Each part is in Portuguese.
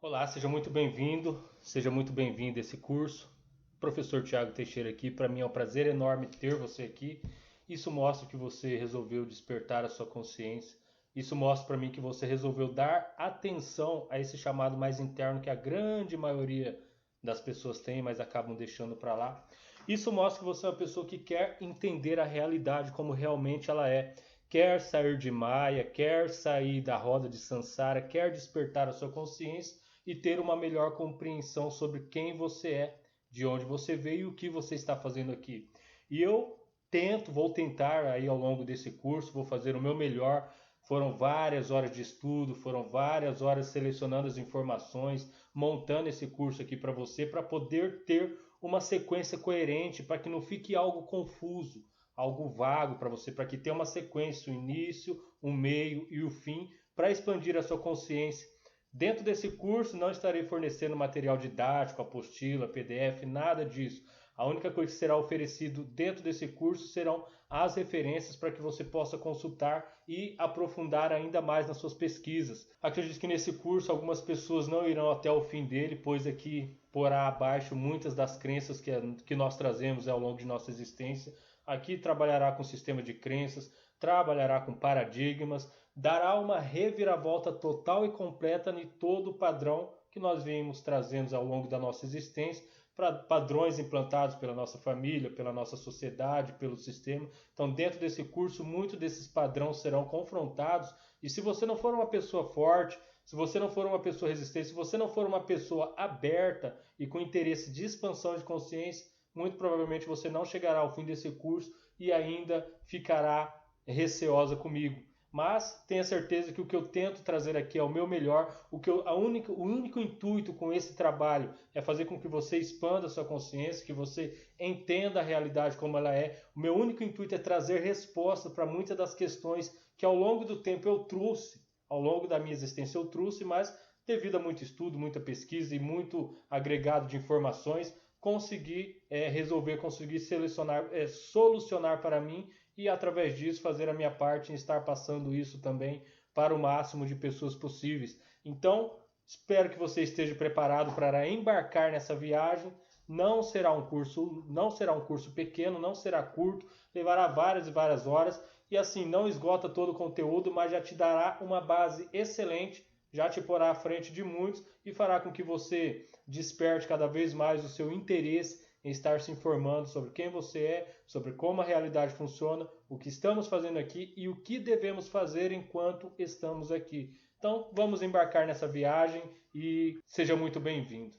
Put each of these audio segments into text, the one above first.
Olá, seja muito bem-vindo, seja muito bem-vindo a esse curso. Professor Tiago Teixeira aqui, para mim é um prazer enorme ter você aqui. Isso mostra que você resolveu despertar a sua consciência. Isso mostra para mim que você resolveu dar atenção a esse chamado mais interno que a grande maioria das pessoas tem, mas acabam deixando para lá. Isso mostra que você é uma pessoa que quer entender a realidade como realmente ela é. Quer sair de Maya, quer sair da roda de Sansara, quer despertar a sua consciência e ter uma melhor compreensão sobre quem você é, de onde você veio e o que você está fazendo aqui. E eu vou tentar aí ao longo desse curso, vou fazer o meu melhor. Foram várias horas de estudo, foram várias horas selecionando as informações, montando esse curso aqui para você, para poder ter uma sequência coerente, para que não fique algo confuso, algo vago para você, para que tenha uma sequência, o início, o meio e o fim, para expandir a sua consciência. Dentro desse curso não estarei fornecendo material didático, apostila, PDF, nada disso. A única coisa que será oferecido dentro desse curso serão as referências para que você possa consultar e aprofundar ainda mais nas suas pesquisas. Acredito que nesse curso algumas pessoas não irão até o fim dele, pois aqui porá abaixo muitas das crenças que nós trazemos ao longo de nossa existência. Aqui trabalhará com sistema de crenças, trabalhará com paradigmas, dará uma reviravolta total e completa em todo o padrão que nós vimos trazendo ao longo da nossa existência, para padrões implantados pela nossa família, pela nossa sociedade, pelo sistema. Então, dentro desse curso, muitos desses padrões serão confrontados. E se você não for uma pessoa forte, se você não for uma pessoa resistente, se você não for uma pessoa aberta e com interesse de expansão de consciência, muito provavelmente você não chegará ao fim desse curso e ainda ficará receosa comigo. Mas tenha certeza que o que eu tento trazer aqui é o meu melhor. O único intuito com esse trabalho é fazer com que você expanda a sua consciência, que você entenda a realidade como ela é. O meu único intuito é trazer resposta para muitas das questões que ao longo do tempo eu trouxe, ao longo da minha existência eu trouxe, mas devido a muito estudo, muita pesquisa e muito agregado de informações, consegui resolver, consegui solucionar para mim e através disso fazer a minha parte em estar passando isso também para o máximo de pessoas possíveis. Então, espero que você esteja preparado para embarcar nessa viagem. Não será um curso pequeno, não será curto, levará várias e várias horas e assim não esgota todo o conteúdo, mas já te dará uma base excelente, já te porá à frente de muitos e fará com que você desperte cada vez mais o seu interesse em estar se informando sobre quem você é, sobre como a realidade funciona, o que estamos fazendo aqui e o que devemos fazer enquanto estamos aqui. Então, vamos embarcar nessa viagem e seja muito bem-vindo.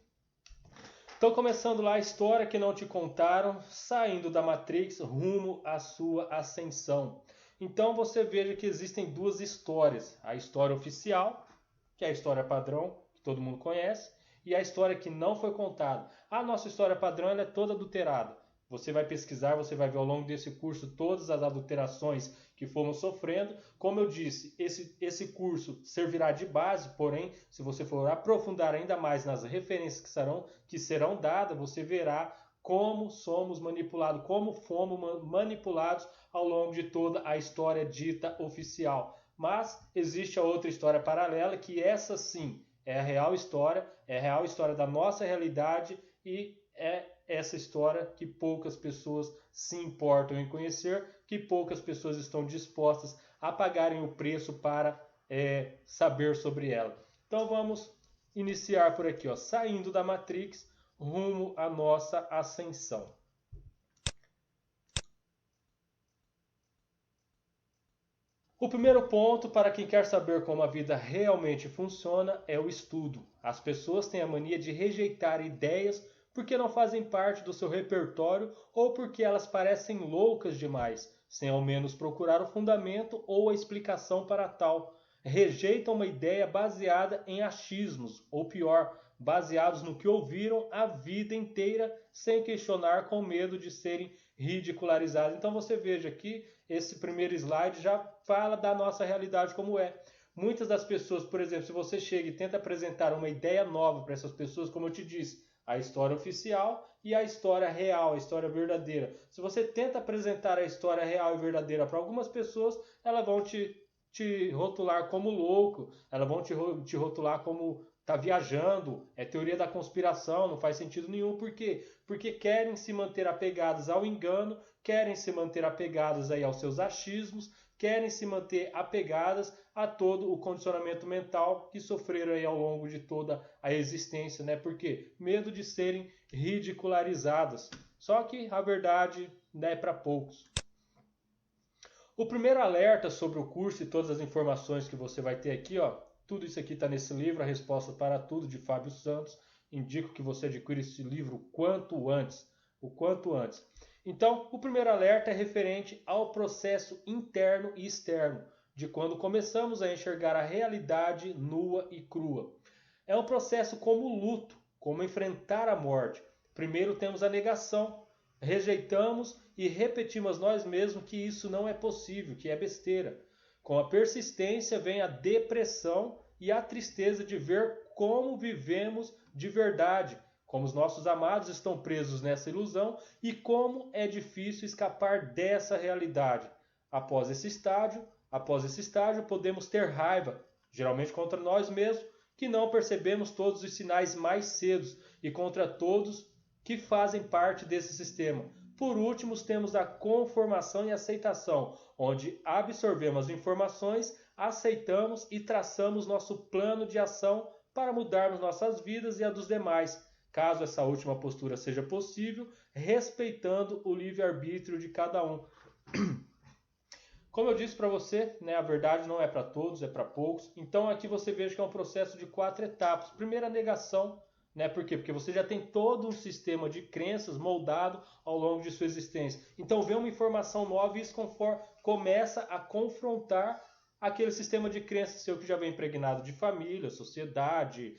Então, começando lá a história que não te contaram, saindo da Matrix rumo à sua ascensão. Então, você veja que existem duas histórias: a história oficial, que é a história padrão, que todo mundo conhece, e a história que não foi contada. A nossa história padrão ela é toda adulterada. Você vai pesquisar, você vai ver ao longo desse curso todas as adulterações que fomos sofrendo. Como eu disse, esse curso servirá de base, porém, se você for aprofundar ainda mais nas referências que serão dadas, você verá como somos manipulados, como fomos manipulados ao longo de toda a história dita oficial. Mas existe a outra história paralela, que essa sim é a real história da nossa realidade e é essa história que poucas pessoas se importam em conhecer, que poucas pessoas estão dispostas a pagarem o preço para saber sobre ela. Então vamos iniciar por aqui, ó, saindo da Matrix rumo à nossa ascensão. O primeiro ponto para quem quer saber como a vida realmente funciona é o estudo. As pessoas têm a mania de rejeitar ideias porque não fazem parte do seu repertório ou porque elas parecem loucas demais, sem ao menos procurar o fundamento ou a explicação para tal. Rejeitam uma ideia baseada em achismos, ou pior, baseados no que ouviram a vida inteira sem questionar com medo de serem ridicularizados. Então você veja aqui, esse primeiro slide já fala da nossa realidade como é. Muitas das pessoas, por exemplo, se você chega e tenta apresentar uma ideia nova para essas pessoas, como eu te disse, a história oficial e a história real, a história verdadeira. Se você tenta apresentar a história real e verdadeira para algumas pessoas, elas vão te rotular como louco, elas vão te rotular como tá viajando, é teoria da conspiração, não faz sentido nenhum. Por quê? Porque querem se manter apegados ao engano, querem se manter apegados aí aos seus achismos, querem se manter apegadas a todo o condicionamento mental que sofreram aí ao longo de toda a existência, né? Por quê? Medo de serem ridicularizadas. Só que a verdade, né, é para poucos. O primeiro alerta sobre o curso e todas as informações que você vai ter aqui, ó, tudo isso aqui está nesse livro, A Resposta para Tudo, de Fábio Santos. Indico que você adquira esse livro o quanto antes. Então, o primeiro alerta é referente ao processo interno e externo, de quando começamos a enxergar a realidade nua e crua. É um processo como o luto, como enfrentar a morte. Primeiro temos a negação, rejeitamos e repetimos nós mesmos que isso não é possível, que é besteira. Com a persistência vem a depressão e a tristeza de ver como vivemos de verdade, como os nossos amados estão presos nessa ilusão e como é difícil escapar dessa realidade. Após esse estágio, podemos ter raiva, geralmente contra nós mesmos, que não percebemos todos os sinais mais cedo e contra todos que fazem parte desse sistema. Por último, temos a conformação e aceitação, onde absorvemos as informações, aceitamos e traçamos nosso plano de ação para mudarmos nossas vidas e a dos demais, caso essa última postura seja possível, respeitando o livre-arbítrio de cada um. Como eu disse para você, né, a verdade não é para todos, é para poucos. Então aqui você veja que é um processo de 4 etapas. Primeiro, a negação. Né? Por quê? Porque você já tem todo um sistema de crenças moldado ao longo de sua existência. Então vem uma informação nova e isso começa a confrontar aquele sistema de crenças seu que já vem impregnado de família, sociedade,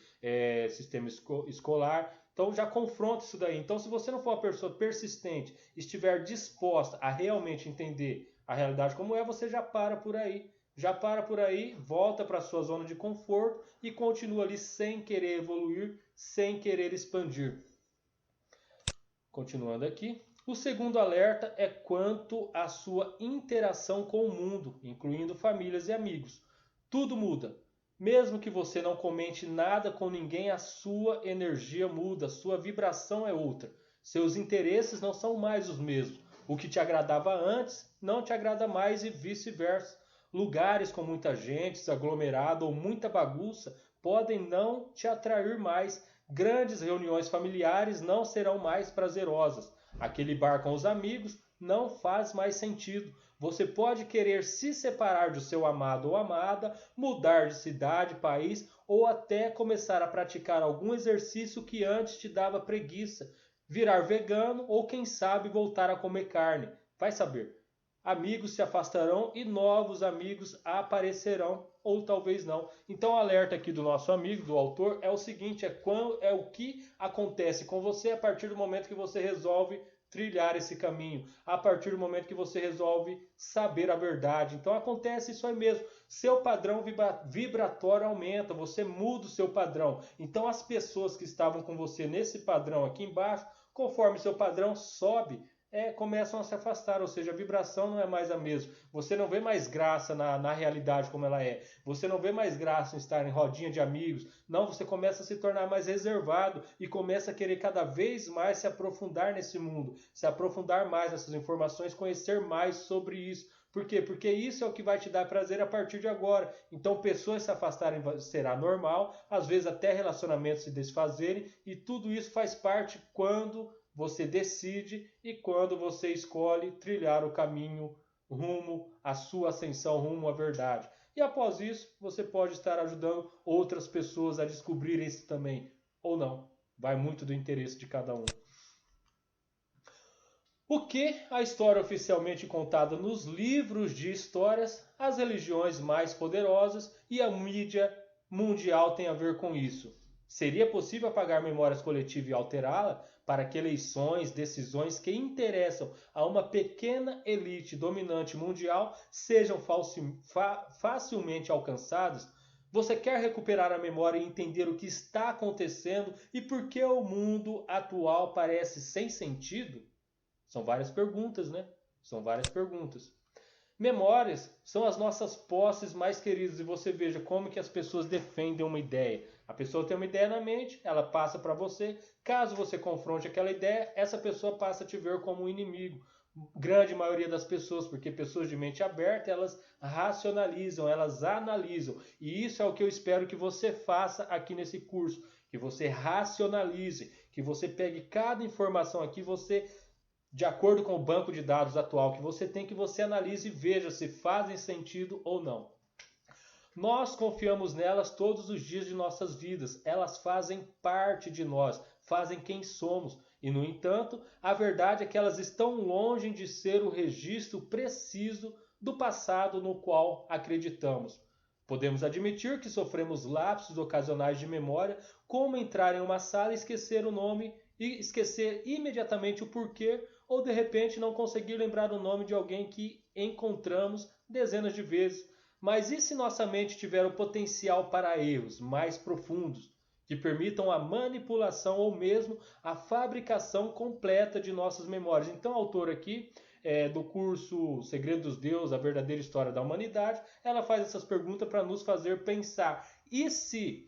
sistema escolar. Então já confronta isso daí. Então se você não for uma pessoa persistente, estiver disposta a realmente entender a realidade como é, você já para por aí. Volta para a sua zona de conforto e continua ali sem querer evoluir, sem querer expandir. Continuando aqui. O segundo alerta é quanto à sua interação com o mundo, incluindo famílias e amigos. Tudo muda. Mesmo que você não comente nada com ninguém, a sua energia muda, a sua vibração é outra. Seus interesses não são mais os mesmos. O que te agradava antes não te agrada mais e vice-versa. Lugares com muita gente, aglomerado ou muita bagunça podem não te atrair mais. Grandes reuniões familiares não serão mais prazerosas. Aquele bar com os amigos não faz mais sentido. Você pode querer se separar do seu amado ou amada, mudar de cidade, país ou até começar a praticar algum exercício que antes te dava preguiça, virar vegano ou quem sabe voltar a comer carne. Vai saber. Amigos se afastarão e novos amigos aparecerão, ou talvez não. Então o alerta aqui do nosso amigo, do autor, é o seguinte, é o que acontece com você a partir do momento que você resolve trilhar esse caminho, a partir do momento que você resolve saber a verdade. Então acontece isso aí mesmo, seu padrão vibratório aumenta, você muda o seu padrão. Então as pessoas que estavam com você nesse padrão aqui embaixo, conforme seu padrão sobe, começam a se afastar, ou seja, a vibração não é mais a mesma. Você não vê mais graça na realidade como ela é. Você não vê mais graça em estar em rodinha de amigos. Não, você começa a se tornar mais reservado e começa a querer cada vez mais se aprofundar nesse mundo, se aprofundar mais nessas informações, conhecer mais sobre isso. Por quê? Porque isso é o que vai te dar prazer a partir de agora. Então, pessoas se afastarem será normal, às vezes até relacionamentos se desfazerem, e tudo isso faz parte quando você decide e quando você escolhe trilhar o caminho rumo à sua ascensão, rumo à verdade. E após isso, você pode estar ajudando outras pessoas a descobrirem isso também, ou não. Vai muito do interesse de cada um. O que a história oficialmente contada nos livros de histórias, as religiões mais poderosas e a mídia mundial tem a ver com isso? Seria possível apagar memórias coletivas e alterá-la para que eleições, decisões que interessam a uma pequena elite dominante mundial sejam facilmente alcançadas? Você quer recuperar a memória e entender o que está acontecendo e por que o mundo atual parece sem sentido? São várias perguntas, né? São várias perguntas. Memórias são as nossas posses mais queridas e você veja como que as pessoas defendem uma ideia. A pessoa tem uma ideia na mente, ela passa para você. Caso você confronte aquela ideia, essa pessoa passa a te ver como um inimigo. Grande maioria das pessoas, porque pessoas de mente aberta, elas racionalizam, elas analisam. E isso é o que eu espero que você faça aqui nesse curso. Que você racionalize, que você pegue cada informação aqui, você, de acordo com o banco de dados atual que você tem, que você analise e veja se fazem sentido ou não. Nós confiamos nelas todos os dias de nossas vidas, elas fazem parte de nós, fazem quem somos. E, no entanto, a verdade é que elas estão longe de ser o registro preciso do passado no qual acreditamos. Podemos admitir que sofremos lapsos ocasionais de memória, como entrar em uma sala e esquecer o nome e esquecer imediatamente o porquê, ou de repente não conseguir lembrar o nome de alguém que encontramos dezenas de vezes. Mas e se nossa mente tiver o potencial para erros mais profundos, que permitam a manipulação ou mesmo a fabricação completa de nossas memórias? Então, a autora aqui do curso Segredo dos Deuses, a verdadeira história da humanidade, ela faz essas perguntas para nos fazer pensar. E se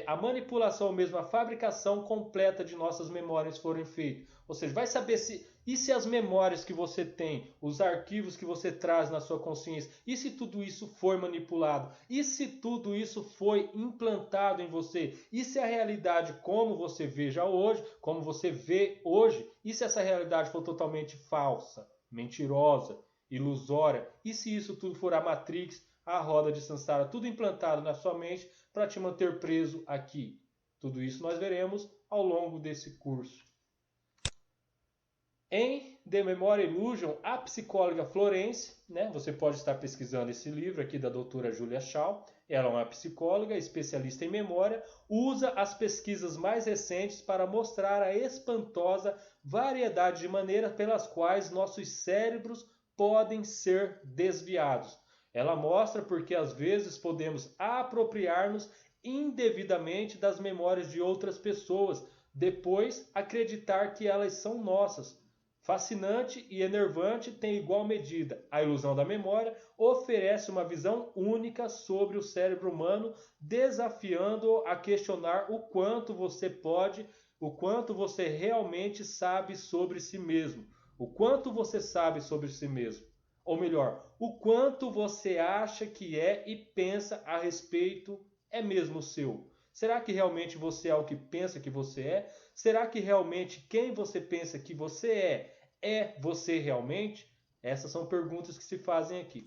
a manipulação ou mesmo a fabricação completa de nossas memórias forem feitas? Ou seja, vai saber se... E se as memórias que você tem, os arquivos que você traz na sua consciência, e se tudo isso foi manipulado? E se tudo isso foi implantado em você? E se a realidade como você veja hoje, como você vê hoje, e se essa realidade for totalmente falsa, mentirosa, ilusória? E se isso tudo for a Matrix, a roda de Sansara, tudo implantado na sua mente para te manter preso aqui? Tudo isso nós veremos ao longo desse curso. Em The Memory Illusion, a psicóloga Florence, você pode estar pesquisando esse livro aqui da doutora Julia Shaw, ela é uma psicóloga especialista em memória, usa as pesquisas mais recentes para mostrar a espantosa variedade de maneiras pelas quais nossos cérebros podem ser desviados. Ela mostra porque às vezes podemos apropriar-nos indevidamente das memórias de outras pessoas, depois acreditar que elas são nossas. Fascinante e enervante tem igual medida. A ilusão da memória oferece uma visão única sobre o cérebro humano, desafiando-o a questionar o quanto você pode, o quanto você realmente sabe sobre si mesmo. O quanto você sabe sobre si mesmo. Ou melhor, o quanto você acha que é e pensa a respeito é mesmo seu. Será que realmente você é o que pensa que você é? Será que realmente quem você pensa que você é você realmente? Essas são perguntas que se fazem aqui.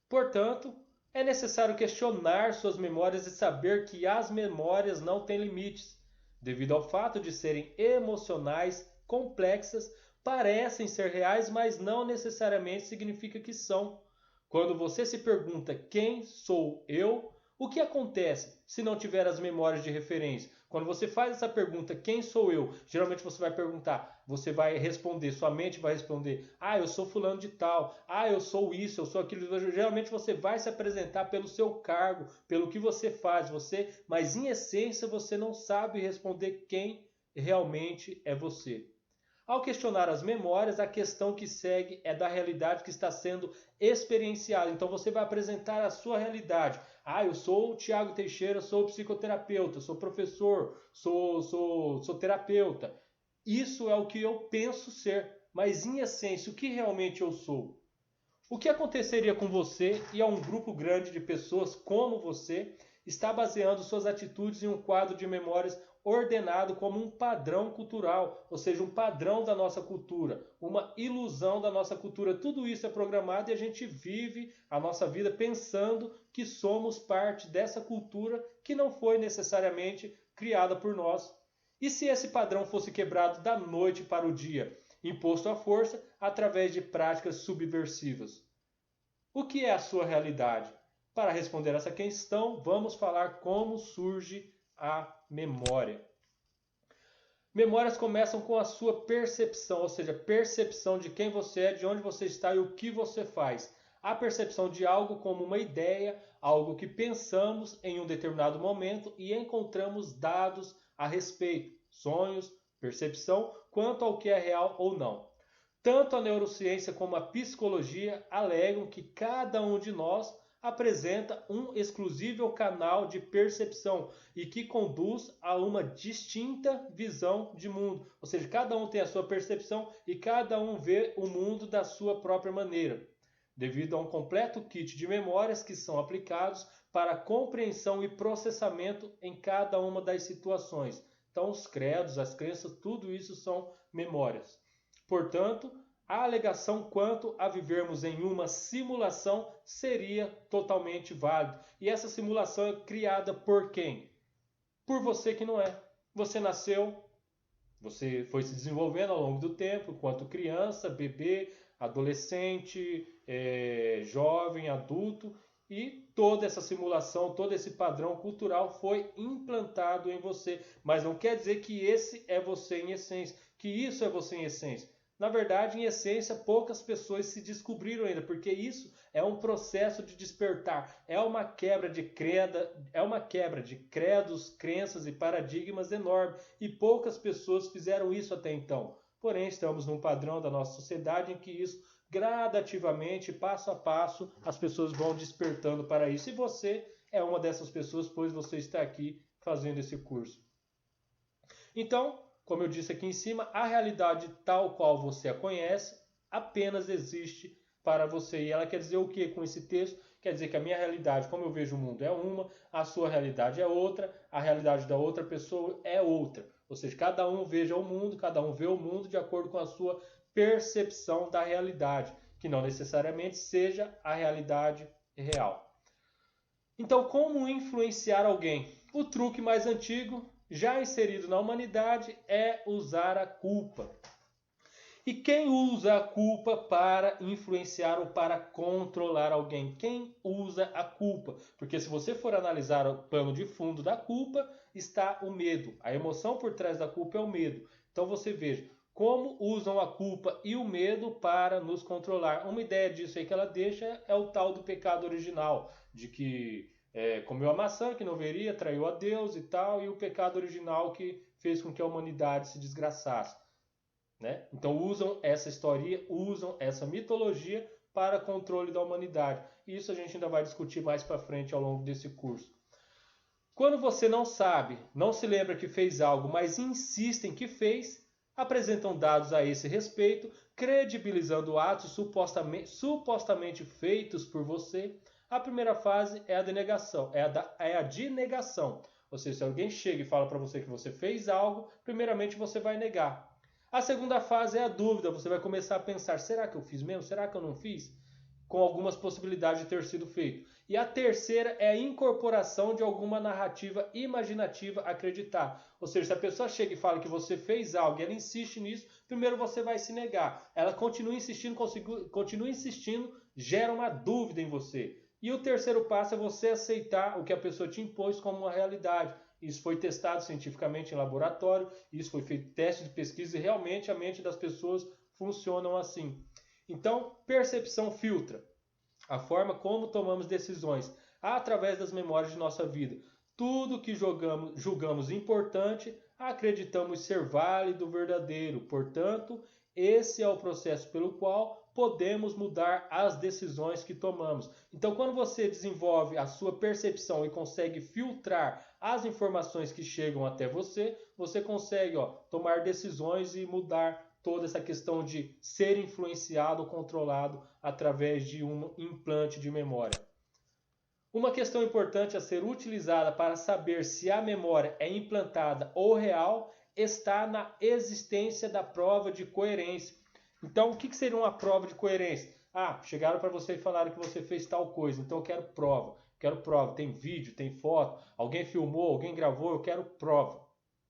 Portanto, é necessário questionar suas memórias e saber que as memórias não têm limites. Devido ao fato de serem emocionais, complexas, parecem ser reais, mas não necessariamente significa que são. Quando você se pergunta quem sou eu, o que acontece se não tiver as memórias de referência? Quando você faz essa pergunta, quem sou eu? Geralmente você vai perguntar, você vai responder, sua mente vai responder, eu sou fulano de tal, eu sou isso, eu sou aquilo. Geralmente você vai se apresentar pelo seu cargo, pelo que você faz, mas em essência você não sabe responder quem realmente é você. Ao questionar as memórias, a questão que segue é da realidade que está sendo experienciada. Então você vai apresentar a sua realidade. Eu sou o Tiago Teixeira, sou psicoterapeuta, sou professor, sou terapeuta. Isso é o que eu penso ser, mas em essência, o que realmente eu sou? O que aconteceria com você e a um grupo grande de pessoas como você está baseando suas atitudes em um quadro de memórias ordenado como um padrão cultural, ou seja, um padrão da nossa cultura, uma ilusão da nossa cultura. Tudo isso é programado e a gente vive a nossa vida pensando que somos parte dessa cultura que não foi necessariamente criada por nós. E se esse padrão fosse quebrado da noite para o dia, imposto à força através de práticas subversivas? O que é a sua realidade? Para responder essa questão, vamos falar como surge a memória. Memórias começam com a sua percepção, ou seja, percepção de quem você é, de onde você está e o que você faz. A percepção de algo como uma ideia, algo que pensamos em um determinado momento e encontramos dados a respeito, sonhos, percepção, quanto ao que é real ou não. Tanto a neurociência como a psicologia alegam que cada um de nós apresenta um exclusivo canal de percepção e que conduz a uma distinta visão de mundo. Ou seja, cada um tem a sua percepção e cada um vê o mundo da sua própria maneira, devido a um completo kit de memórias que são aplicados para a compreensão e processamento em cada uma das situações. Então, os credos, as crenças, tudo isso são memórias. Portanto, a alegação quanto a vivermos em uma simulação seria totalmente válida. E essa simulação é criada por quem? Por você que não é. Você nasceu, você foi se desenvolvendo ao longo do tempo, enquanto criança, bebê, adolescente, jovem, adulto, e toda essa simulação, todo esse padrão cultural foi implantado em você. Mas não quer dizer que esse é você em essência, que isso é você em essência. Na verdade, em essência, poucas pessoas se descobriram ainda, porque isso é um processo de despertar, é uma quebra de credos, crenças e paradigmas enorme, e poucas pessoas fizeram isso até então. Porém, estamos num padrão da nossa sociedade em que isso, gradativamente, passo a passo, as pessoas vão despertando para isso. E você é uma dessas pessoas, pois você está aqui fazendo esse curso. Então, como eu disse aqui em cima, a realidade tal qual você a conhece apenas existe para você. E ela quer dizer o que com esse texto? Quer dizer que a minha realidade, como eu vejo o mundo, é uma, a sua realidade é outra, a realidade da outra pessoa é outra. Ou seja, cada um veja o mundo, cada um vê o mundo de acordo com a sua percepção da realidade, que não necessariamente seja a realidade real. Então, como influenciar alguém? O truque mais antigo, já inserido na humanidade, é usar a culpa. E quem usa a culpa para influenciar ou para controlar alguém? Quem usa a culpa? Porque se você for analisar o pano de fundo da culpa, está o medo. A emoção por trás da culpa é o medo. Então você veja como usam a culpa e o medo para nos controlar. Uma ideia disso aí que ela deixa é o tal do pecado original, de que comeu a maçã que não veria, traiu a Deus e tal, e o pecado original que fez com que a humanidade se desgraçasse. Né? Então usam essa história, usam essa mitologia para controle da humanidade. E isso a gente ainda vai discutir mais para frente ao longo desse curso. Quando você não sabe, não se lembra que fez algo, mas insistem que fez, apresentam dados a esse respeito, credibilizando atos supostamente feitos por você. A primeira fase é a denegação, é a denegação. Ou seja, se alguém chega e fala para você que você fez algo, primeiramente você vai negar. A segunda fase é a dúvida, você vai começar a pensar, será que eu fiz mesmo? Será que eu não fiz? Com algumas possibilidades de ter sido feito. E a terceira é a incorporação de alguma narrativa imaginativa a acreditar. Ou seja, se a pessoa chega e fala que você fez algo e ela insiste nisso, primeiro você vai se negar. Ela continua insistindo, gera uma dúvida em você. E o terceiro passo é você aceitar o que a pessoa te impôs como uma realidade. Isso foi testado cientificamente em laboratório, isso foi feito teste de pesquisa e realmente a mente das pessoas funciona assim. Então, percepção filtra a forma como tomamos decisões através das memórias de nossa vida. Tudo que julgamos importante, acreditamos ser válido, verdadeiro. Portanto, esse é o processo pelo qual podemos mudar as decisões que tomamos. Então, quando você desenvolve a sua percepção e consegue filtrar as informações que chegam até você, você consegue tomar decisões e mudar toda essa questão de ser influenciado ou controlado através de um implante de memória. Uma questão importante a ser utilizada para saber se a memória é implantada ou real está na existência da prova de coerência. Então, o que seria uma prova de coerência? Chegaram para você e falaram que você fez tal coisa, então eu quero prova. Tem vídeo, tem foto, alguém filmou, alguém gravou, eu quero prova.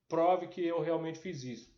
Prove que eu realmente fiz isso.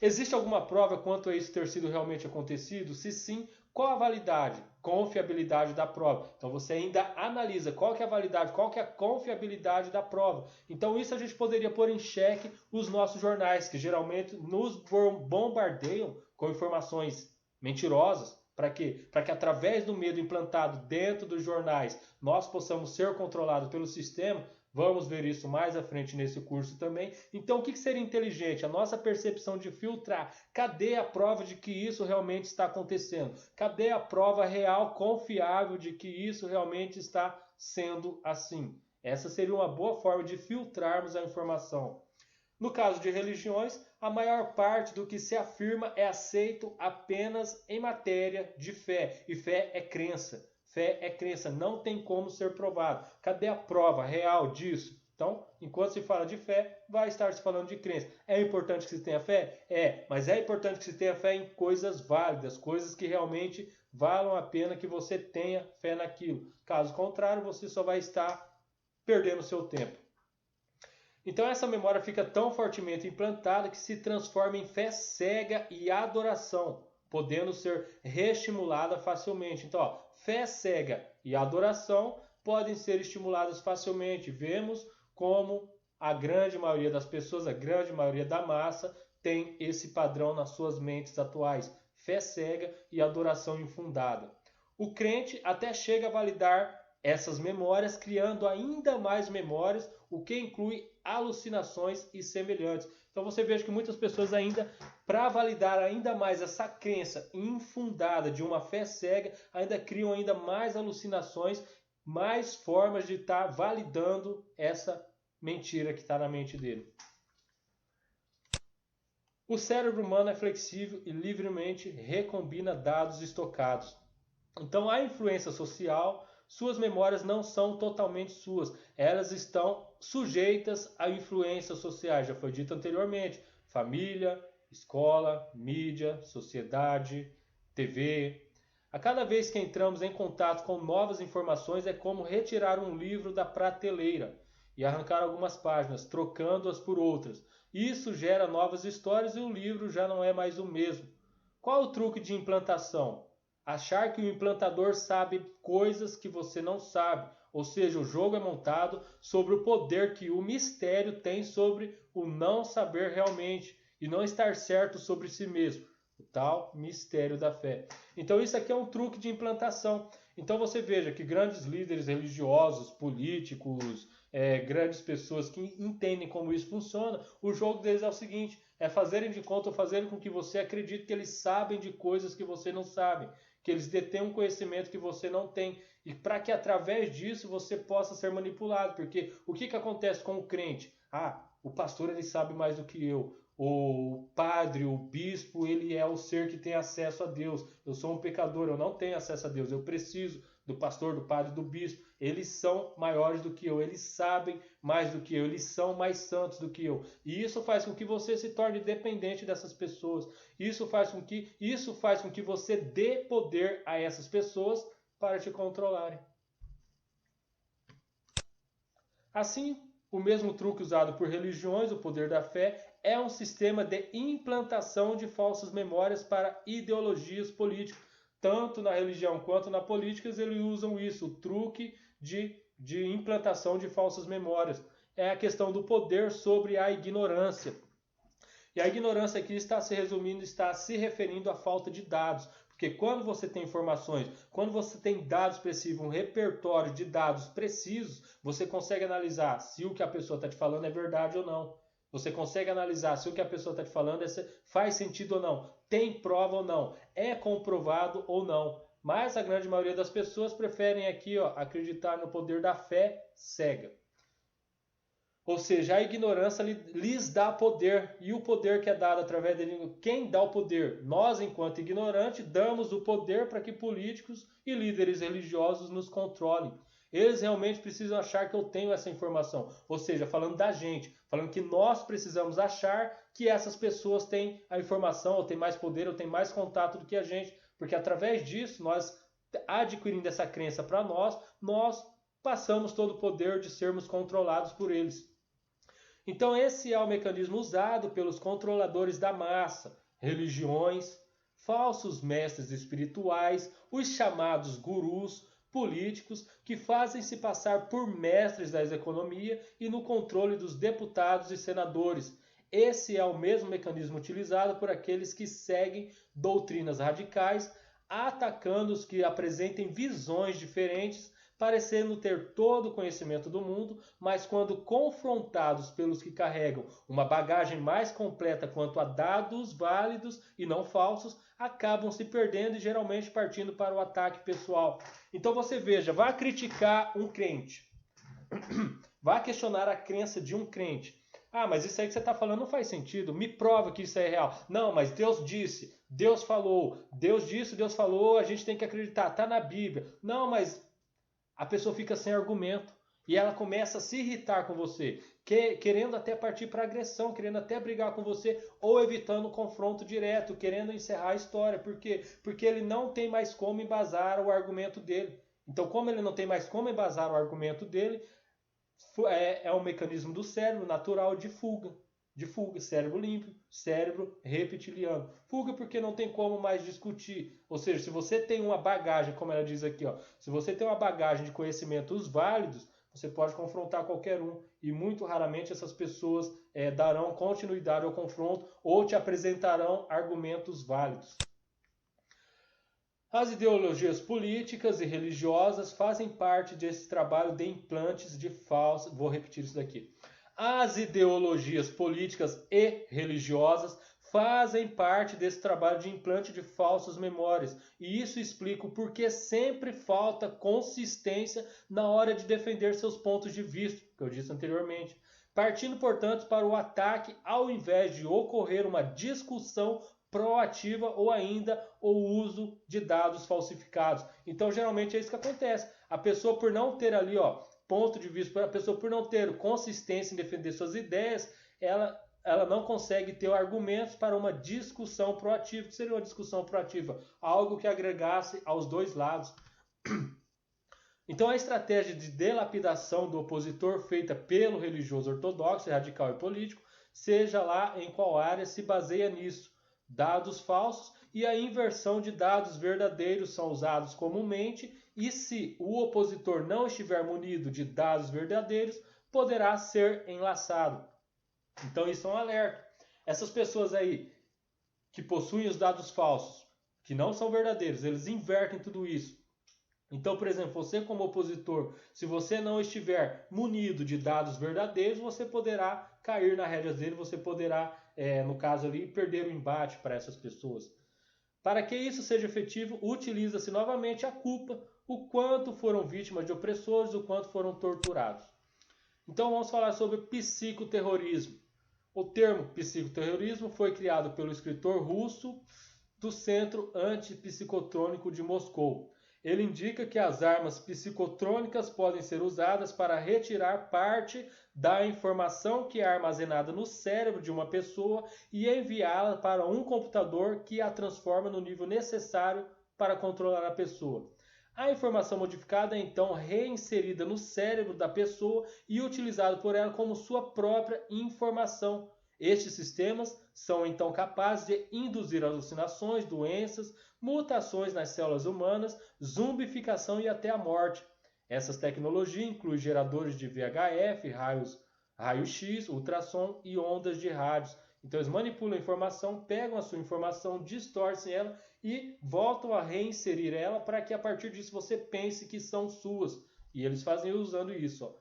Existe alguma prova quanto a isso ter sido realmente acontecido? Se sim, qual a validade, confiabilidade da prova? Então você ainda analisa qual que é a validade, qual que é a confiabilidade da prova. Então isso a gente poderia pôr em xeque os nossos jornais, que geralmente nos bombardeiam com informações mentirosas. Para quê? Para que através do medo implantado dentro dos jornais nós possamos ser controlados pelo sistema. Vamos ver isso mais à frente nesse curso também. Então, o que seria inteligente? A nossa percepção de filtrar. Cadê a prova de que isso realmente está acontecendo? Cadê a prova real, confiável de que isso realmente está sendo assim? Essa seria uma boa forma de filtrarmos a informação. No caso de religiões, a maior parte do que se afirma é aceito apenas em matéria de fé. E fé é crença. Fé é crença, não tem como ser provado. Cadê a prova real disso? Então, enquanto se fala de fé, vai estar se falando de crença. É importante que se tenha fé? É, mas é importante que se tenha fé em coisas válidas, coisas que realmente valam a pena que você tenha fé naquilo. Caso contrário, você só vai estar perdendo seu tempo. Então essa memória fica tão fortemente implantada que se transforma em fé cega e adoração, podendo ser reestimulada facilmente. Então, fé cega e adoração podem ser estimuladas facilmente. Vemos como a grande maioria das pessoas, a grande maioria da massa, tem esse padrão nas suas mentes atuais. Fé cega e adoração infundada. O crente até chega a validar essas memórias, criando ainda mais memórias, o que inclui alucinações e semelhantes. Então você veja que muitas pessoas ainda, para validar ainda mais essa crença infundada de uma fé cega, ainda criam ainda mais alucinações, mais formas de estar validando essa mentira que está na mente dele. O cérebro humano é flexível e livremente recombina dados estocados. Então a influência social, suas memórias não são totalmente suas, elas estão sujeitas a influências sociais, já foi dito anteriormente, família, escola, mídia, sociedade, TV. A cada vez que entramos em contato com novas informações é como retirar um livro da prateleira e arrancar algumas páginas, trocando-as por outras. Isso gera novas histórias e o livro já não é mais o mesmo. Qual o truque de implantação? Achar que o implantador sabe coisas que você não sabe. Ou seja, o jogo é montado sobre o poder que o mistério tem sobre o não saber realmente e não estar certo sobre si mesmo. O tal mistério da fé. Então isso aqui é um truque de implantação. Então você veja que grandes líderes religiosos, políticos, grandes pessoas que entendem como isso funciona, o jogo deles é o seguinte, é fazerem de conta ou fazerem com que você acredite que eles sabem de coisas que você não sabe, que eles detêm um conhecimento que você não tem, e para que através disso você possa ser manipulado, porque o que acontece com o crente? O pastor ele sabe mais do que eu, o padre, o bispo, ele é o ser que tem acesso a Deus, eu sou um pecador, eu não tenho acesso a Deus, eu preciso do pastor, do padre, do bispo, eles são maiores do que eu, eles sabem mais do que eu, eles são mais santos do que eu. E isso faz com que você se torne dependente dessas pessoas. Isso faz com que você dê poder a essas pessoas para te controlarem. Assim, o mesmo truque usado por religiões, o poder da fé, é um sistema de implantação de falsas memórias para ideologias políticas. Tanto na religião quanto na política, eles usam isso, o truque de implantação de falsas memórias. É a questão do poder sobre a ignorância. E a ignorância aqui está se resumindo, está se referindo à falta de dados. Porque quando você tem informações, quando você tem dados precisos, um repertório de dados precisos, você consegue analisar se o que a pessoa está te falando é verdade ou não. Você consegue analisar se o que a pessoa está te falando faz sentido ou não, tem prova ou não, é comprovado ou não. Mas a grande maioria das pessoas preferem aqui acreditar no poder da fé cega. Ou seja, a ignorância lhes dá poder, e o poder que é dado através dele, quem dá o poder? Nós, enquanto ignorantes, damos o poder para que políticos e líderes religiosos nos controlem. Eles realmente precisam achar que eu tenho essa informação. Ou seja, falando da gente, falando que nós precisamos achar que essas pessoas têm a informação, ou têm mais poder, ou têm mais contato do que a gente, porque através disso, nós adquirindo essa crença para nós passamos todo o poder de sermos controlados por eles. Então esse é o mecanismo usado pelos controladores da massa, religiões, falsos mestres espirituais, os chamados gurus, políticos que fazem se passar por mestres da economia e no controle dos deputados e senadores. Esse é o mesmo mecanismo utilizado por aqueles que seguem doutrinas radicais, atacando os que apresentem visões diferentes parecendo ter todo o conhecimento do mundo, mas quando confrontados pelos que carregam uma bagagem mais completa quanto a dados válidos e não falsos, acabam se perdendo e geralmente partindo para o ataque pessoal. Então você veja, vá criticar um crente, vá questionar a crença de um crente. Ah, mas isso aí que você está falando não faz sentido. Me prova que isso é real. Não, mas Deus disse, Deus falou, Deus disse, Deus falou, a gente tem que acreditar, está na Bíblia. Não, mas a pessoa fica sem argumento e ela começa a se irritar com você, querendo até partir para agressão, querendo até brigar com você ou evitando o confronto direto, querendo encerrar a história. Por quê? Porque ele não tem mais como embasar o argumento dele. Então, como ele não tem mais como embasar o argumento dele, é um mecanismo do cérebro natural de fuga. Cérebro limpo, cérebro reptiliano. Fuga porque não tem como mais discutir. Ou seja, se você tem uma bagagem, como ela diz aqui, ó, se você tem uma bagagem de conhecimentos válidos, você pode confrontar qualquer um. E muito raramente essas pessoas darão continuidade ao confronto ou te apresentarão argumentos válidos. As ideologias políticas e religiosas fazem parte desse trabalho de implantes de falsas... Vou repetir isso daqui. As ideologias políticas e religiosas fazem parte desse trabalho de implante de falsas memórias. E isso explica o porquê sempre falta consistência na hora de defender seus pontos de vista, que eu disse anteriormente. Partindo, portanto, para o ataque ao invés de ocorrer uma discussão proativa ou ainda o uso de dados falsificados. Então, geralmente é isso que acontece. A pessoa, por não ter ali, ponto de vista, a pessoa por não ter consistência em defender suas ideias, ela não consegue ter argumentos para uma discussão proativa. O que seria uma discussão proativa? Algo que agregasse aos dois lados. Então, a estratégia de delapidação do opositor feita pelo religioso ortodoxo, radical e político, seja lá em qual área, se baseia nisso. Dados falsos e a inversão de dados verdadeiros são usados comumente, e se o opositor não estiver munido de dados verdadeiros, poderá ser enlaçado. Então isso é um alerta. Essas pessoas aí que possuem os dados falsos, que não são verdadeiros, eles invertem tudo isso. Então, por exemplo, você como opositor, se você não estiver munido de dados verdadeiros, você poderá cair na rédea dele, você poderá, no caso ali, perder o embate para essas pessoas. Para que isso seja efetivo, utiliza-se novamente a culpa, o quanto foram vítimas de opressores, o quanto foram torturados. Então vamos falar sobre psicoterrorismo. O termo psicoterrorismo foi criado pelo escritor russo do Centro Antipsicotrônico de Moscou. Ele indica que as armas psicotrônicas podem ser usadas para retirar parte da informação que é armazenada no cérebro de uma pessoa e enviá-la para um computador que a transforma no nível necessário para controlar a pessoa. A informação modificada é então reinserida no cérebro da pessoa e utilizada por ela como sua própria informação. Estes sistemas são então capazes de induzir alucinações, doenças, mutações nas células humanas, zumbificação e até a morte. Essas tecnologias incluem geradores de VHF, raio-x, ultrassom e ondas de rádios. Então eles manipulam a informação, pegam a sua informação, distorcem ela e voltam a reinserir ela para que a partir disso você pense que são suas. E eles fazem usando isso,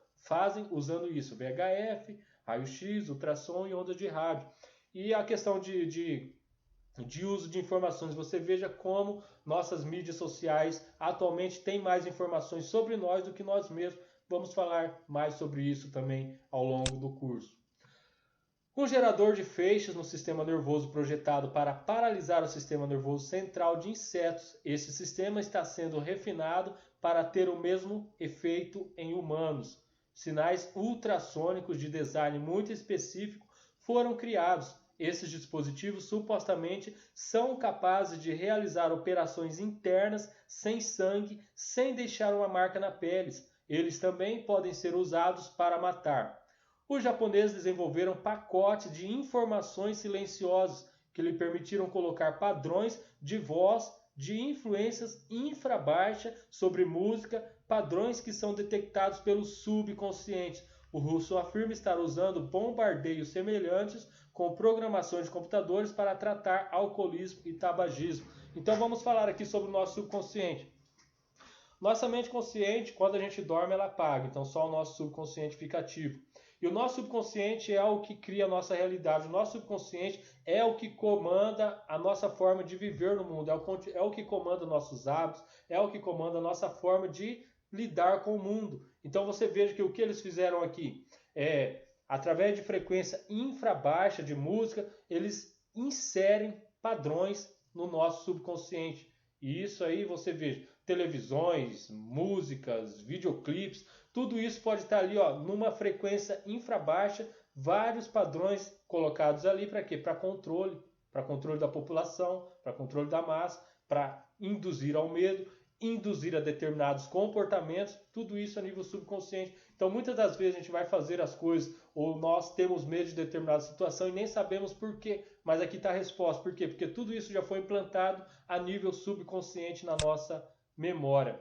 VHF, raio-x, ultrassom e ondas de rádio. E a questão de uso de informações, você veja como nossas mídias sociais atualmente têm mais informações sobre nós do que nós mesmos. Vamos falar mais sobre isso também ao longo do curso. Um gerador de feixes no sistema nervoso projetado para paralisar o sistema nervoso central de insetos. Esse sistema está sendo refinado para ter o mesmo efeito em humanos. Sinais ultrassônicos de design muito específico foram criados. Esses dispositivos supostamente são capazes de realizar operações internas sem sangue, sem deixar uma marca na pele. Eles também podem ser usados para matar. Os japoneses desenvolveram pacotes de informações silenciosas que lhe permitiram colocar padrões de voz de influências infrabaixa sobre música, padrões que são detectados pelo subconsciente. O russo afirma estar usando bombardeios semelhantes com programações de computadores para tratar alcoolismo e tabagismo. Então vamos falar aqui sobre o nosso subconsciente. Nossa mente consciente, quando a gente dorme, ela apaga, então só o nosso subconsciente fica ativo. E o nosso subconsciente é o que cria a nossa realidade. O nosso subconsciente é o que comanda a nossa forma de viver no mundo, é o que comanda nossos hábitos, é o que comanda a nossa forma de lidar com o mundo. Então você veja que o que eles fizeram aqui é, através de frequência infrabaixa de música, eles inserem padrões no nosso subconsciente. E isso aí você veja, televisões, músicas, videoclipes, tudo isso pode estar ali, ó, numa frequência infrabaixa, vários padrões colocados ali para quê? Para controle da população, para controle da massa, para induzir ao medo, induzir a determinados comportamentos, tudo isso a nível subconsciente. Então, muitas das vezes a gente vai fazer as coisas ou nós temos medo de determinada situação e nem sabemos por quê, mas aqui está a resposta. Por quê? Porque tudo isso já foi implantado a nível subconsciente na nossa memória.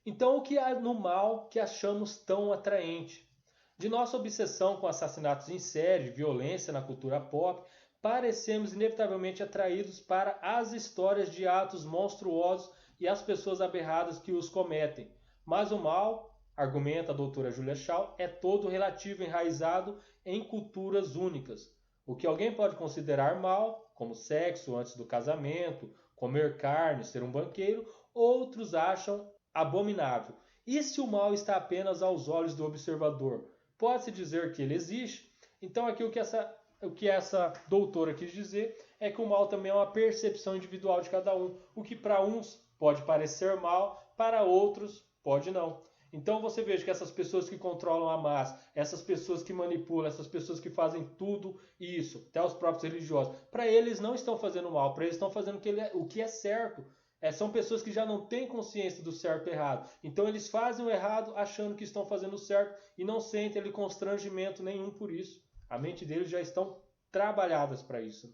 Então, o que há no mal que achamos tão atraente? De nossa obsessão com assassinatos em série, violência na cultura pop, parecemos inevitavelmente atraídos para as histórias de atos monstruosos e as pessoas aberradas que os cometem. Mas o mal, argumenta a doutora Julia Shaw, é todo relativo, enraizado em culturas únicas. O que alguém pode considerar mal, como sexo antes do casamento, comer carne, ser um banqueiro, outros acham abominável. E se o mal está apenas aos olhos do observador? Pode-se dizer que ele existe? Então aqui o que essa doutora quis dizer é que o mal também é uma percepção individual de cada um. O que para uns pode parecer mal, para outros pode não. Então você veja que essas pessoas que controlam a massa, essas pessoas que manipulam, essas pessoas que fazem tudo isso, até os próprios religiosos, para eles não estão fazendo mal, para eles estão fazendo o que é certo. São pessoas que já não têm consciência do certo e errado. Então eles fazem o errado achando que estão fazendo o certo e não sentem ele constrangimento nenhum por isso. A mente deles já estão trabalhadas para isso.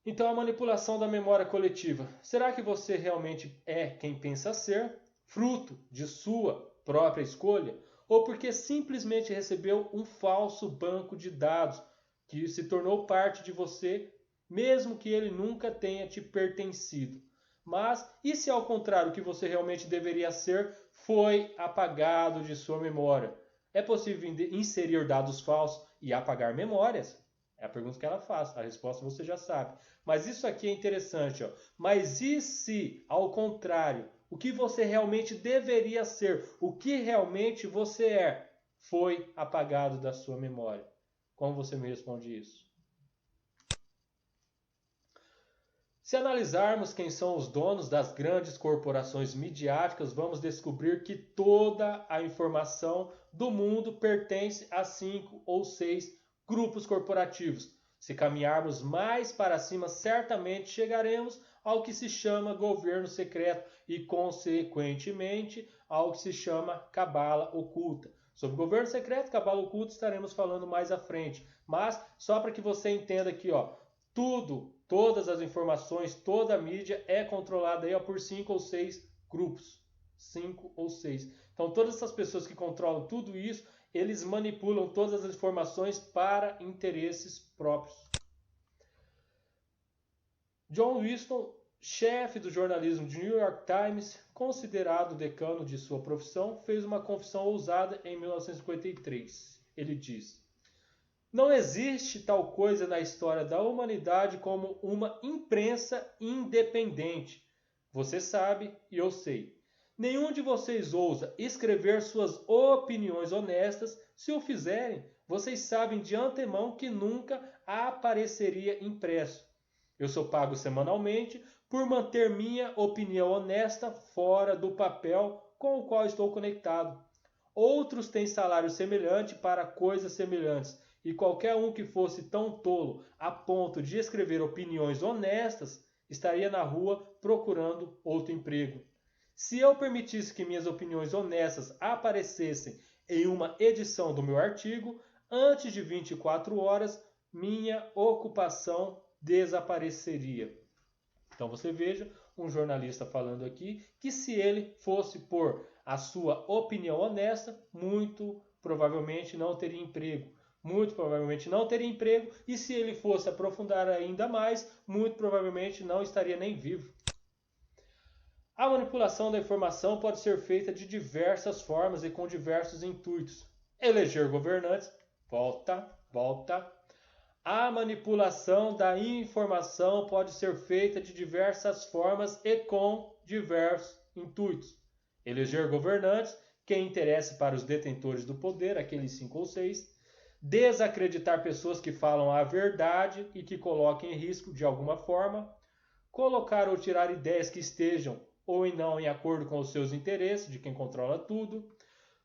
Então a manipulação da memória coletiva. Será que você realmente é quem pensa ser, fruto de sua própria escolha? Ou porque simplesmente recebeu um falso banco de dados que se tornou parte de você, mesmo que ele nunca tenha te pertencido? Mas, e se ao contrário, o que você realmente deveria ser foi apagado de sua memória? É possível inserir dados falsos e apagar memórias? É a pergunta que ela faz. A resposta você já sabe. Mas isso aqui é interessante. Ó. Mas e se, ao contrário, o que você realmente deveria ser, o que realmente você é, foi apagado da sua memória? Como você me responde isso? Se analisarmos quem são os donos das grandes corporações midiáticas, vamos descobrir que toda a informação do mundo pertence a 5 ou 6 grupos corporativos. Se caminharmos mais para cima, certamente chegaremos ao que se chama governo secreto e, consequentemente, ao que se chama cabala oculta. Sobre governo secreto e cabala oculta estaremos falando mais à frente. Mas, só para que você entenda aqui, ó, todas as informações, toda a mídia é controlada aí, ó, por 5 ou 6 grupos. 5 ou 6. Então, todas essas pessoas que controlam tudo isso, eles manipulam todas as informações para interesses próprios. John Winston, chefe do jornalismo de New York Times, considerado decano de sua profissão, fez uma confissão ousada em 1953. Ele diz: não existe tal coisa na história da humanidade como uma imprensa independente. Você sabe e eu sei. Nenhum de vocês ousa escrever suas opiniões honestas. Se o fizerem, vocês sabem de antemão que nunca apareceria impresso. Eu sou pago semanalmente por manter minha opinião honesta fora do papel com o qual estou conectado. Outros têm salário semelhante para coisas semelhantes. E qualquer um que fosse tão tolo a ponto de escrever opiniões honestas estaria na rua procurando outro emprego. Se eu permitisse que minhas opiniões honestas aparecessem em uma edição do meu artigo, antes de 24 horas, minha ocupação desapareceria. Então você veja um jornalista falando aqui que se ele fosse por a sua opinião honesta, muito provavelmente não teria emprego. Muito provavelmente não teria emprego, e se ele fosse aprofundar ainda mais, muito provavelmente não estaria nem vivo. A manipulação da informação pode ser feita de diversas formas e com diversos intuitos. Eleger governantes, volta. A manipulação da informação pode ser feita de diversas formas e com diversos intuitos. Eleger governantes, que interesse para os detentores do poder, aqueles 5 ou 6. Desacreditar pessoas que falam a verdade e que coloquem em risco de alguma forma. Colocar ou tirar ideias que estejam ou não em acordo com os seus interesses, de quem controla tudo.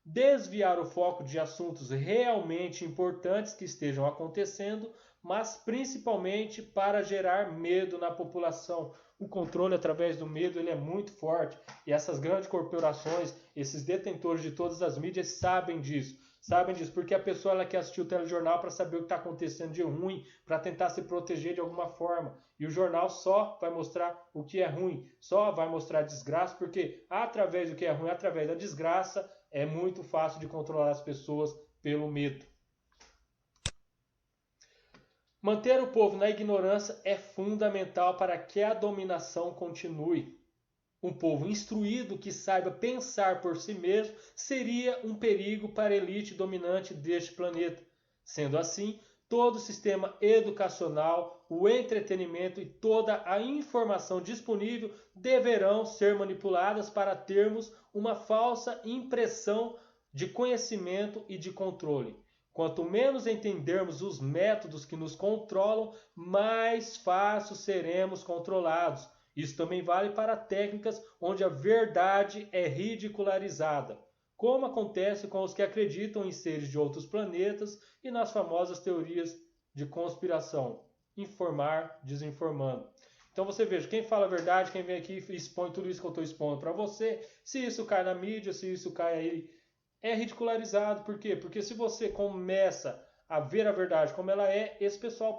Desviar o foco de assuntos realmente importantes que estejam acontecendo, mas principalmente para gerar medo na população. O controle através do medo ele é muito forte e essas grandes corporações, esses detentores de todas as mídias sabem disso. Sabem disso porque a pessoa ela quer assistir o telejornal para saber o que está acontecendo de ruim, para tentar se proteger de alguma forma. E o jornal só vai mostrar o que é ruim, só vai mostrar desgraça, porque através do que é ruim, através da desgraça, é muito fácil de controlar as pessoas pelo medo. Manter o povo na ignorância é fundamental para que a dominação continue. Um povo instruído que saiba pensar por si mesmo seria um perigo para a elite dominante deste planeta. Sendo assim, todo o sistema educacional, o entretenimento e toda a informação disponível deverão ser manipuladas para termos uma falsa impressão de conhecimento e de controle. Quanto menos entendermos os métodos que nos controlam, mais fácil seremos controlados. Isso também vale para técnicas onde a verdade é ridicularizada, como acontece com os que acreditam em seres de outros planetas e nas famosas teorias de conspiração, informar, desinformando. Então você veja, quem fala a verdade, quem vem aqui e expõe tudo isso que eu estou expondo para você, se isso cai na mídia, se isso cai aí, é ridicularizado. Por quê? Porque se você começa a ver a verdade como ela é, esse pessoal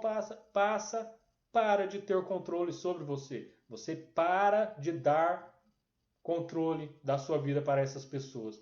para de ter controle sobre você. Você para de dar controle da sua vida para essas pessoas.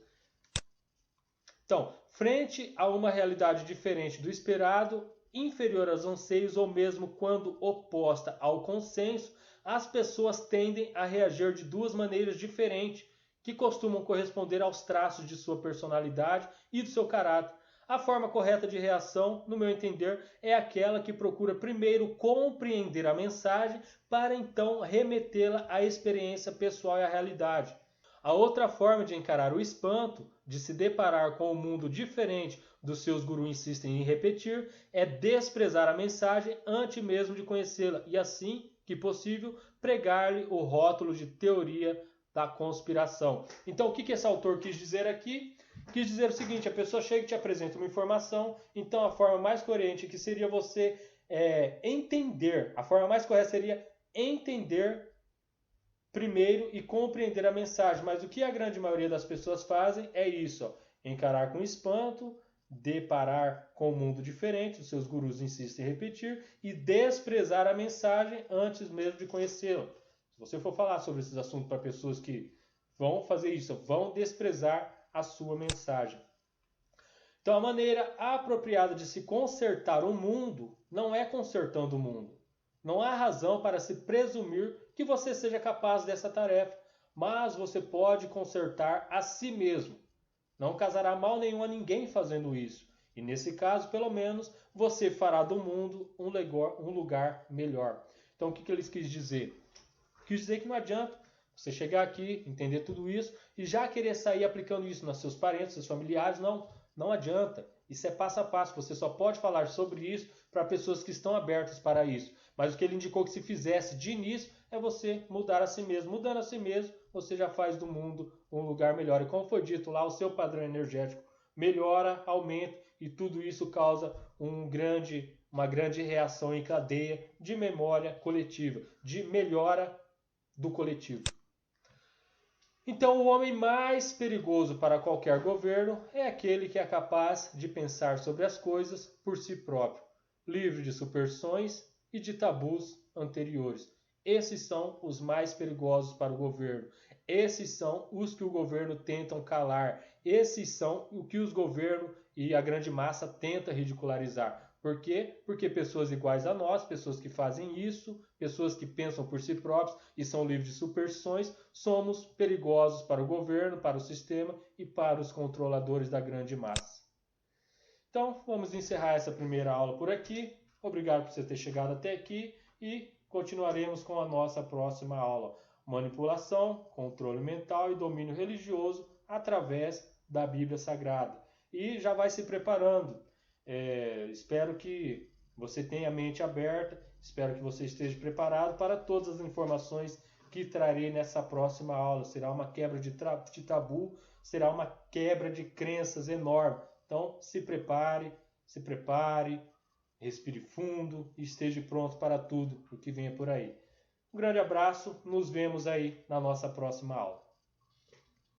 Então, frente a uma realidade diferente do esperado, inferior aos anseios ou mesmo quando oposta ao consenso, as pessoas tendem a reagir de duas maneiras diferentes, que costumam corresponder aos traços de sua personalidade e do seu caráter. A forma correta de reação, no meu entender, é aquela que procura primeiro compreender a mensagem para então remetê-la à experiência pessoal e à realidade. A outra forma de encarar o espanto, de se deparar com um mundo diferente do seus gurus insistem em repetir, é desprezar a mensagem antes mesmo de conhecê-la e assim, que possível, pregar-lhe o rótulo de teoria da conspiração. Então, o que esse autor quis dizer aqui? Quis dizer o seguinte: a pessoa chega e te apresenta uma informação, então a forma mais coerente que seria você entender, a forma mais correta seria entender primeiro e compreender a mensagem, mas o que a grande maioria das pessoas fazem é isso, ó, encarar com espanto, deparar com um mundo diferente, os seus gurus insistem em repetir, e desprezar a mensagem antes mesmo de conhecê-la. Se você for falar sobre esses assuntos para pessoas que vão fazer isso, vão desprezar a sua mensagem. Então, a maneira apropriada de se consertar o mundo não é consertando o mundo. Não há razão para se presumir que você seja capaz dessa tarefa, mas você pode consertar a si mesmo. Não causará mal nenhum a ninguém fazendo isso. E nesse caso, pelo menos, você fará do mundo um lugar melhor. Então, o que eles quis dizer? Quis dizer que não adianta você chegar aqui, entender tudo isso e já querer sair aplicando isso nos seus parentes, seus familiares. Não adianta. Isso é passo a passo. Você só pode falar sobre isso para pessoas que estão abertas para isso. Mas o que ele indicou que se fizesse de início é você mudar a si mesmo. Mudando a si mesmo, você já faz do mundo um lugar melhor. E como foi dito lá, o seu padrão energético melhora, aumenta e tudo isso causa uma grande reação em cadeia de memória coletiva, de melhora do coletivo. Então, o homem mais perigoso para qualquer governo é aquele que é capaz de pensar sobre as coisas por si próprio, livre de superstições e de tabus anteriores. Esses são os mais perigosos para o governo. Esses são os que o governo tentam calar. Esses são o que os governos e a grande massa tenta ridicularizar. Por quê? Porque pessoas iguais a nós, pessoas que fazem isso, pessoas que pensam por si próprios e são livres de superstições, somos perigosos para o governo, para o sistema e para os controladores da grande massa. Então, vamos encerrar essa primeira aula por aqui. Obrigado por você ter chegado até aqui e continuaremos com a nossa próxima aula. Manipulação, controle mental e domínio religioso através da Bíblia Sagrada. E já vai se preparando. Espero que você tenha a mente aberta, espero que você esteja preparado para todas as informações que trarei nessa próxima aula. Será uma quebra de tabu, será uma quebra de crenças enorme. Então, se prepare, respire fundo e esteja pronto para tudo o que venha por aí. Um grande abraço, nos vemos aí na nossa próxima aula.